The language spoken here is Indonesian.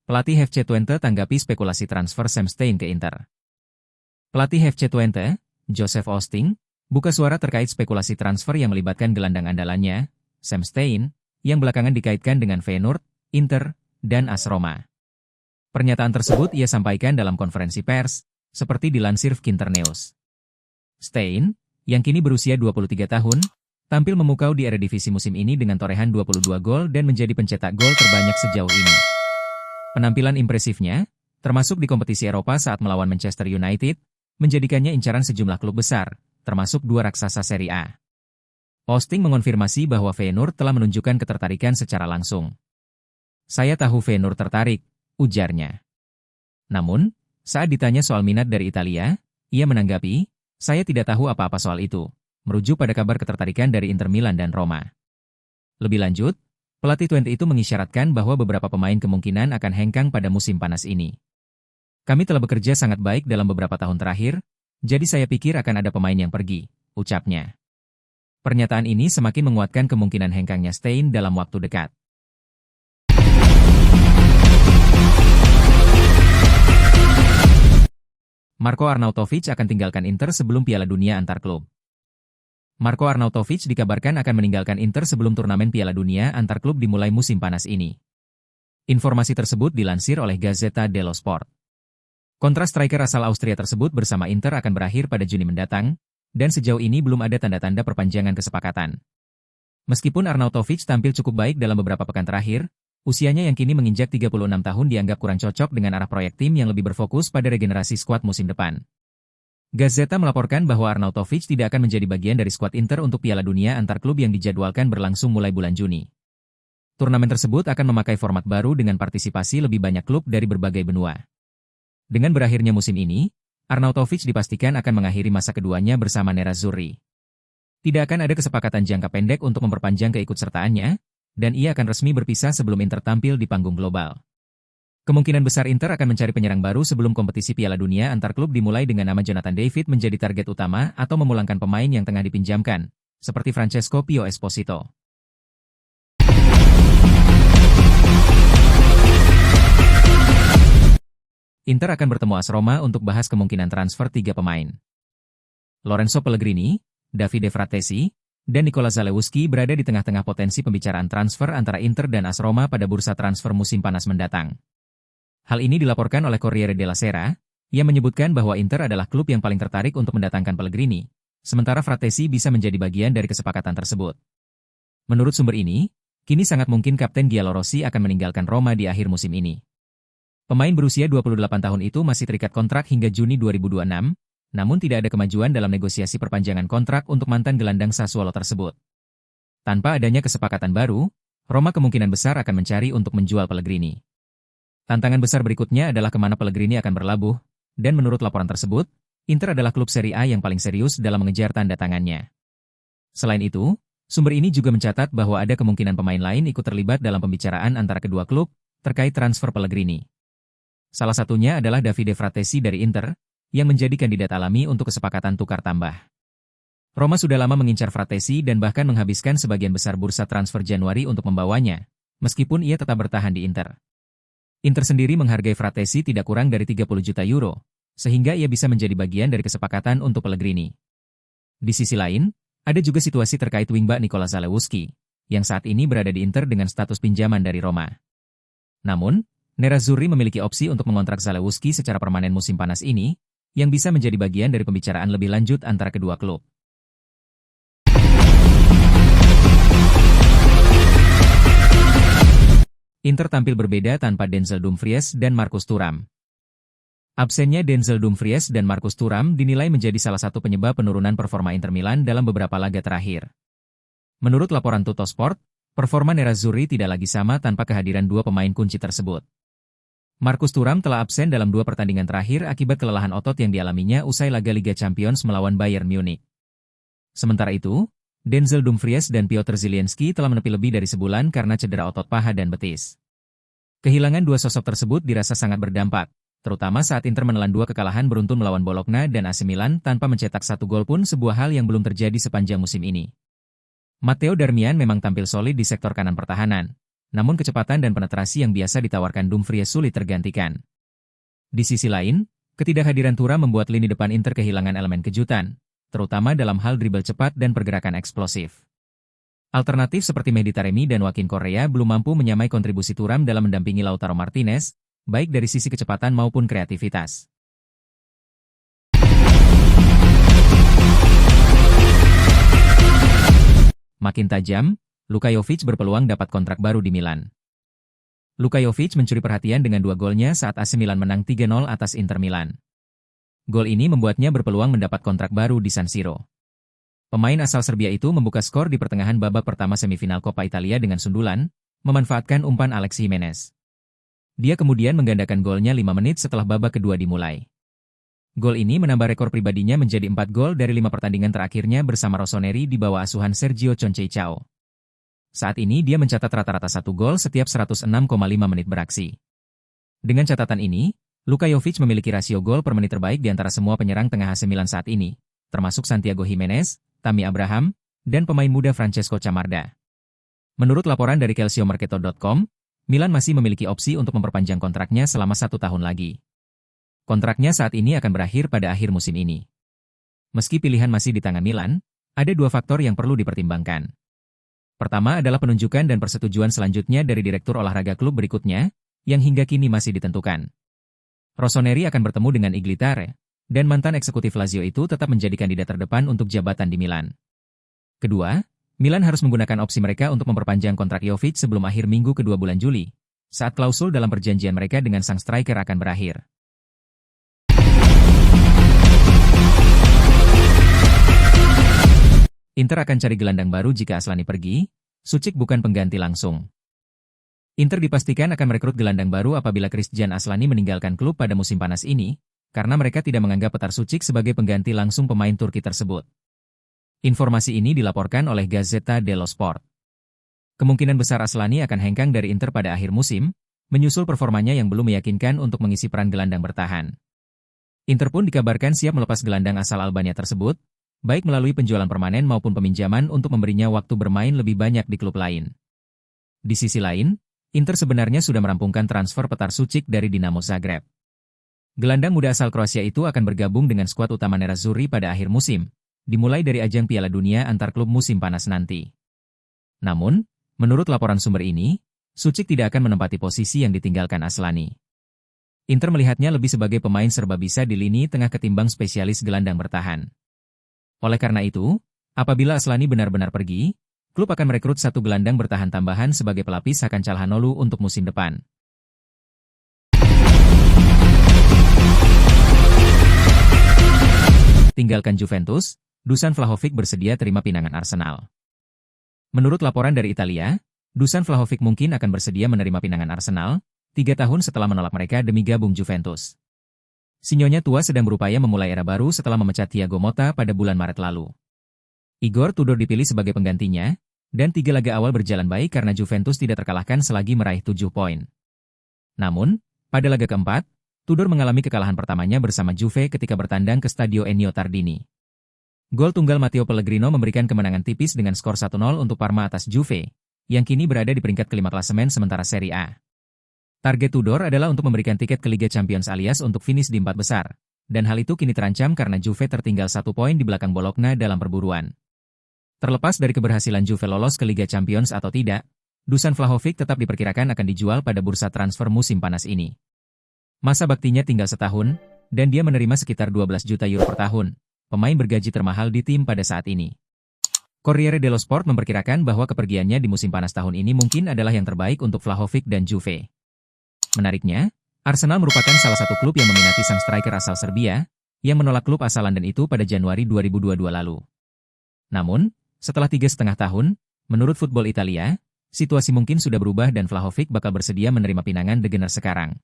Pelatih FC Twente tanggapi spekulasi transfer Sam Stein ke Inter. Pelatih FC Twente, Joseph Osting, buka suara terkait spekulasi transfer yang melibatkan gelandang andalannya, Sam Stein, yang belakangan dikaitkan dengan Feyenoord, Inter, dan AS Roma. Pernyataan tersebut ia sampaikan dalam konferensi pers, seperti dilansir Kinternews. Stein, yang kini berusia 23 tahun, tampil memukau di Eredivisie musim ini dengan torehan 22 gol dan menjadi pencetak gol terbanyak sejauh ini. Penampilan impresifnya, termasuk di kompetisi Eropa saat melawan Manchester United, menjadikannya incaran sejumlah klub besar, termasuk dua raksasa Serie A. Osting mengonfirmasi bahwa Feyenoord telah menunjukkan ketertarikan secara langsung. "Saya tahu Feyenoord tertarik," ujarnya. Namun, saat ditanya soal minat dari Italia, ia menanggapi, "Saya tidak tahu apa-apa soal itu," merujuk pada kabar ketertarikan dari Inter Milan dan Roma. Lebih lanjut, pelatih Twente itu mengisyaratkan bahwa beberapa pemain kemungkinan akan hengkang pada musim panas ini. "Kami telah bekerja sangat baik dalam beberapa tahun terakhir, jadi saya pikir akan ada pemain yang pergi," ucapnya. Pernyataan ini semakin menguatkan kemungkinan hengkangnya Stein dalam waktu dekat. Marko Arnautovic akan tinggalkan Inter sebelum Piala Dunia antar klub. Marko Arnautovic dikabarkan akan meninggalkan Inter sebelum turnamen Piala Dunia antar klub dimulai musim panas ini. Informasi tersebut dilansir oleh Gazzetta dello Sport. Kontrak striker asal Austria tersebut bersama Inter akan berakhir pada Juni mendatang, dan sejauh ini belum ada tanda-tanda perpanjangan kesepakatan. Meskipun Arnautovic tampil cukup baik dalam beberapa pekan terakhir, usianya yang kini menginjak 36 tahun dianggap kurang cocok dengan arah proyek tim yang lebih berfokus pada regenerasi skuad musim depan. Gazzetta melaporkan bahwa Arnautovic tidak akan menjadi bagian dari skuad Inter untuk Piala Dunia antar klub yang dijadwalkan berlangsung mulai bulan Juni. Turnamen tersebut akan memakai format baru dengan partisipasi lebih banyak klub dari berbagai benua. Dengan berakhirnya musim ini, Arnautovic dipastikan akan mengakhiri masa keduanya bersama Nerazzurri. Tidak akan ada kesepakatan jangka pendek untuk memperpanjang keikutsertaannya, dan ia akan resmi berpisah sebelum Inter tampil di panggung global. Kemungkinan besar Inter akan mencari penyerang baru sebelum kompetisi Piala Dunia antar klub dimulai dengan nama Jonathan David menjadi target utama atau memulangkan pemain yang tengah dipinjamkan, seperti Francesco Pio Esposito. Inter akan bertemu AS Roma untuk bahas kemungkinan transfer 3 pemain. Lorenzo Pellegrini, Davide Fratesi, dan Nikola Zalewski berada di tengah-tengah potensi pembicaraan transfer antara Inter dan AS Roma pada bursa transfer musim panas mendatang. Hal ini dilaporkan oleh Corriere della Sera, yang menyebutkan bahwa Inter adalah klub yang paling tertarik untuk mendatangkan Pellegrini, sementara Fratesi bisa menjadi bagian dari kesepakatan tersebut. Menurut sumber ini, kini sangat mungkin Kapten Giallorossi akan meninggalkan Roma di akhir musim ini. Pemain berusia 28 tahun itu masih terikat kontrak hingga Juni 2026, namun tidak ada kemajuan dalam negosiasi perpanjangan kontrak untuk mantan gelandang Sassuolo tersebut. Tanpa adanya kesepakatan baru, Roma kemungkinan besar akan mencari untuk menjual Pellegrini. Tantangan besar berikutnya adalah kemana Pellegrini akan berlabuh, dan menurut laporan tersebut, Inter adalah klub Serie A yang paling serius dalam mengejar tanda tangannya. Selain itu, sumber ini juga mencatat bahwa ada kemungkinan pemain lain ikut terlibat dalam pembicaraan antara kedua klub terkait transfer Pellegrini. Salah satunya adalah Davide Fratesi dari Inter, yang menjadi kandidat alami untuk kesepakatan tukar tambah. Roma sudah lama mengincar Fratesi dan bahkan menghabiskan sebagian besar bursa transfer Januari untuk membawanya, meskipun ia tetap bertahan di Inter. Inter sendiri menghargai Fratesi tidak kurang dari 30 juta euro, sehingga ia bisa menjadi bagian dari kesepakatan untuk Pellegrini. Di sisi lain, ada juga situasi terkait wingback Nikola Zalewski, yang saat ini berada di Inter dengan status pinjaman dari Roma. Namun, Nerazzurri memiliki opsi untuk mengontrak Zalewski secara permanen musim panas ini, yang bisa menjadi bagian dari pembicaraan lebih lanjut antara kedua klub. Inter tampil berbeda tanpa Denzel Dumfries dan Marcus Thuram. Absennya Denzel Dumfries dan Marcus Thuram dinilai menjadi salah satu penyebab penurunan performa Inter Milan dalam beberapa laga terakhir. Menurut laporan Tuttosport, performa Nerazzurri tidak lagi sama tanpa kehadiran dua pemain kunci tersebut. Marcus Thuram telah absen dalam 2 pertandingan terakhir akibat kelelahan otot yang dialaminya usai laga Liga Champions melawan Bayern Munich. Sementara itu, Denzel Dumfries dan Piotr Zielinski telah menepi lebih dari sebulan karena cedera otot paha dan betis. Kehilangan dua sosok tersebut dirasa sangat berdampak, terutama saat Inter menelan 2 kekalahan beruntun melawan Bologna dan AC Milan tanpa mencetak 1 gol pun, sebuah hal yang belum terjadi sepanjang musim ini. Matteo Darmian memang tampil solid di sektor kanan pertahanan, namun kecepatan dan penetrasi yang biasa ditawarkan Dumfries sulit tergantikan. Di sisi lain, ketidakhadiran Thuram membuat lini depan Inter kehilangan elemen kejutan, terutama dalam hal dribble cepat dan pergerakan eksplosif. Alternatif seperti Mehdi Taremi dan Joaquin Correa belum mampu menyamai kontribusi Thuram dalam mendampingi Lautaro Martinez, baik dari sisi kecepatan maupun kreativitas. Makin tajam, Luka Jovic berpeluang dapat kontrak baru di Milan. Luka Jovic mencuri perhatian dengan 2 golnya saat AC Milan menang 3-0 atas Inter Milan. Gol ini membuatnya berpeluang mendapat kontrak baru di San Siro. Pemain asal Serbia itu membuka skor di pertengahan babak pertama semifinal Coppa Italia dengan sundulan, memanfaatkan umpan Alex Jimenez. Dia kemudian menggandakan golnya 5 menit setelah babak kedua dimulai. Gol ini menambah rekor pribadinya menjadi 4 gol dari 5 pertandingan terakhirnya bersama Rossoneri di bawah asuhan Sergio Conceição. Saat ini dia mencatat rata-rata 1 gol setiap 106,5 menit beraksi. Dengan catatan ini, Luka Jovic memiliki rasio gol per menit terbaik di antara semua penyerang tengah AC Milan saat ini, termasuk Santiago Jimenez, Tammy Abraham, dan pemain muda Francesco Camarda. Menurut laporan dari calciomercato.com, Milan masih memiliki opsi untuk memperpanjang kontraknya selama 1 tahun lagi. Kontraknya saat ini akan berakhir pada akhir musim ini. Meski pilihan masih di tangan Milan, ada 2 faktor yang perlu dipertimbangkan. Pertama adalah penunjukan dan persetujuan selanjutnya dari direktur olahraga klub berikutnya, yang hingga kini masih ditentukan. Rossoneri akan bertemu dengan Iglitare, dan mantan eksekutif Lazio itu tetap menjadi kandidat terdepan untuk jabatan di Milan. Kedua, Milan harus menggunakan opsi mereka untuk memperpanjang kontrak Jovic sebelum akhir minggu kedua bulan Juli, saat klausul dalam perjanjian mereka dengan sang striker akan berakhir. Inter akan cari gelandang baru jika Aslani pergi, Sučik bukan pengganti langsung. Inter dipastikan akan merekrut gelandang baru apabila Kristjan Aslani meninggalkan klub pada musim panas ini, karena mereka tidak menganggap Petar Sučik sebagai pengganti langsung pemain Turki tersebut. Informasi ini dilaporkan oleh Gazzetta dello Sport. Kemungkinan besar Aslani akan hengkang dari Inter pada akhir musim, menyusul performanya yang belum meyakinkan untuk mengisi peran gelandang bertahan. Inter pun dikabarkan siap melepas gelandang asal Albania tersebut, baik melalui penjualan permanen maupun peminjaman untuk memberinya waktu bermain lebih banyak di klub lain. Di sisi lain, Inter sebenarnya sudah merampungkan transfer Petar Sučik dari Dinamo Zagreb. Gelandang muda asal Kroasia itu akan bergabung dengan skuad utama Nerazzurri pada akhir musim, dimulai dari ajang Piala Dunia antar klub musim panas nanti. Namun, menurut laporan sumber ini, Sučik tidak akan menempati posisi yang ditinggalkan Aslani. Inter melihatnya lebih sebagai pemain serba bisa di lini tengah ketimbang spesialis gelandang bertahan. Oleh karena itu, apabila Aslani benar-benar pergi, klub akan merekrut 1 gelandang bertahan tambahan sebagai pelapis Hakan Çalhanoğlu untuk musim depan. Tinggalkan Juventus, Dusan Vlahovic bersedia terima pinangan Arsenal. Menurut laporan dari Italia, Dusan Vlahovic mungkin akan bersedia menerima pinangan Arsenal, 3 tahun setelah menolak mereka demi gabung Juventus. Sinyonya tua sedang berupaya memulai era baru setelah memecat Thiago Motta pada bulan Maret lalu. Igor Tudor dipilih sebagai penggantinya, dan 3 laga awal berjalan baik karena Juventus tidak terkalahkan selagi meraih 7 poin. Namun, pada laga keempat, Tudor mengalami kekalahan pertamanya bersama Juve ketika bertandang ke Stadio Ennio Tardini. Gol tunggal Matteo Pellegrino memberikan kemenangan tipis dengan skor 1-0 untuk Parma atas Juve, yang kini berada di peringkat kelima klasemen sementara Serie A. Target Tudor adalah untuk memberikan tiket ke Liga Champions alias untuk finish di 4 besar, dan hal itu kini terancam karena Juve tertinggal 1 poin di belakang Bologna dalam perburuan. Terlepas dari keberhasilan Juve lolos ke Liga Champions atau tidak, Dusan Vlahovic tetap diperkirakan akan dijual pada bursa transfer musim panas ini. Masa baktinya tinggal setahun, dan dia menerima sekitar 12 juta euro per tahun, pemain bergaji termahal di tim pada saat ini. Corriere dello Sport memperkirakan bahwa kepergiannya di musim panas tahun ini mungkin adalah yang terbaik untuk Vlahovic dan Juve. Menariknya, Arsenal merupakan salah satu klub yang meminati sang striker asal Serbia, yang menolak klub asal London itu pada Januari 2022 lalu. Namun, setelah 3,5 tahun, menurut Football Italia, situasi mungkin sudah berubah dan Vlahovic bakal bersedia menerima pinangan The Gunners sekarang.